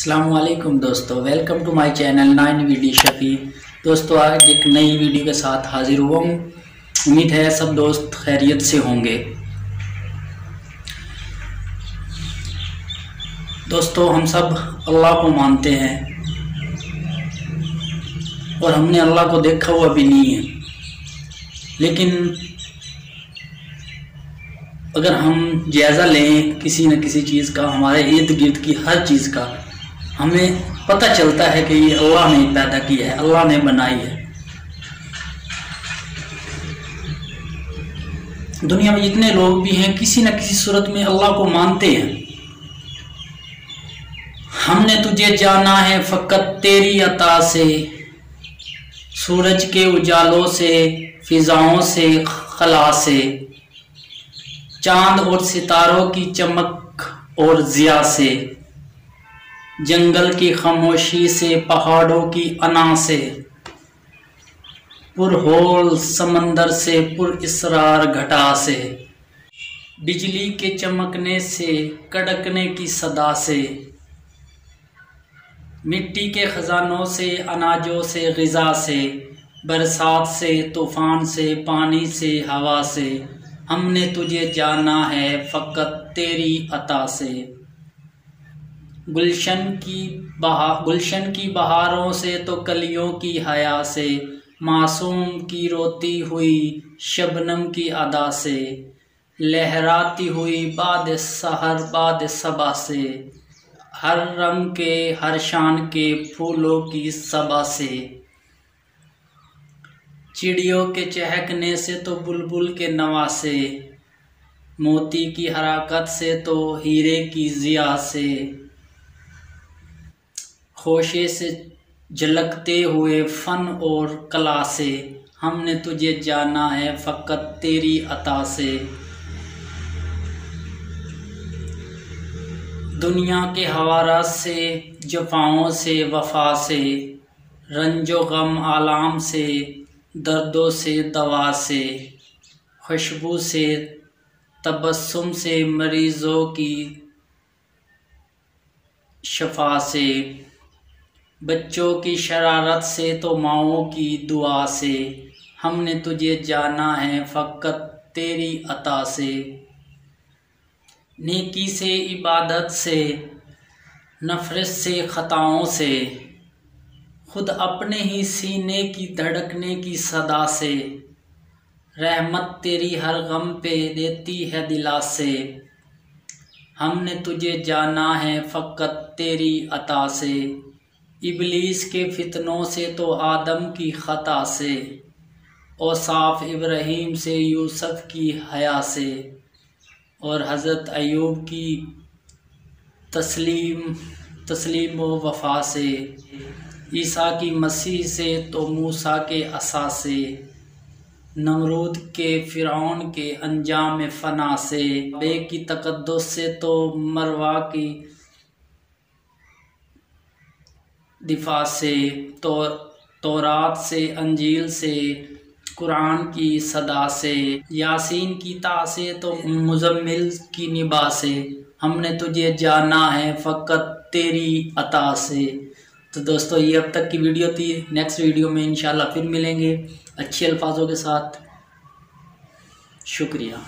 अस्सलामुअलैकुम दोस्तों, welcome to my channel 9VD Shafi. दोस्तों आज एक नई वीडियो के साथ हाजिर हुआ हूँ। उम्मीद है सब दोस्त खैरियत से होंगे। दोस्तों हम सब अल्लाह को मानते हैं और हमने अल्लाह को देखा हुआ भी नहीं है, लेकिन अगर हम जायज़ा लें किसी न किसी चीज़ का, हमारे इर्द गिर्द की हर चीज़ का, हमें पता चलता है कि ये अल्लाह ने पैदा की है, अल्लाह ने बनाई है। दुनिया में जितने लोग भी हैं किसी न किसी सूरत में अल्लाह को मानते हैं। हमने तुझे जाना है फ़कत तेरी अता से, सूरज के उजालों से, फिजाओं से, खला से, चांद और सितारों की चमक और जिया से, जंगल की खामोशी से, पहाड़ों की अना से, पुरहोल समंदर से, पुर इसरार घटा से, बिजली के चमकने से, कड़कने की सदा से, मिट्टी के खजानों से, अनाजों से, ग़िज़ा से, बरसात से, तूफ़ान से, पानी से, हवा से, हमने तुझे जाना है फ़कत तेरी अता से। गुलशन की बहारों से तो कलियों की हया से, मासूम की रोती हुई शबनम की अदा से, लहराती हुई बाद सहर बाद सबा से, हर रंग के हर शान के फूलों की सबा से, चिड़ियों के चहकने से तो बुलबुल के नवा से, मोती की हरकत से तो हीरे की ज़िया से, खोशे से झलकते हुए फ़न और कला से, हमने तुझे जाना है फ़कत तेरी अता से। दुनिया के हवारा से, जफ़ाओं से, वफ़ा से, रंजो गम आलाम से, दर्दों से, दवा से, खुशबू से, तबस्सुम से, मरीज़ों की शफा से, बच्चों की शरारत से तो माओं की दुआ से, हमने तुझे जाना है फ़कत तेरी अता से। नेकी से, इबादत से, नफ़रत से, ख़ताओं से, खुद अपने ही सीने की धड़कने की सदा से, रहमत तेरी हर गम पे देती है दिलासे, हमने तुझे जाना है फ़कत तेरी अता से। इब्लीस के फितनों से तो आदम की ख़ता से, औसाफ इब्राहीम से, यूसुफ की हया से, और हज़रत अय्यूब की तस्लीम व वफ़ा से, ईसा की मसीह से तो मूसा के असा से, नमरूद के फ़िरौन के अंजाम फ़ना से, बे की तक़द्दुस से तो मरवा की दिफा से, तौरात से, अंजील से, कुरान की सदा से, यासीन की ता से तो मुज़म्मिल की निभा से, हमने तुझे जाना है फ़कत तेरी अता से। तो दोस्तों ये अब तक की वीडियो थी। नेक्स्ट वीडियो में इंशाल्लाह फिर मिलेंगे अच्छे अल्फाजों के साथ। शुक्रिया।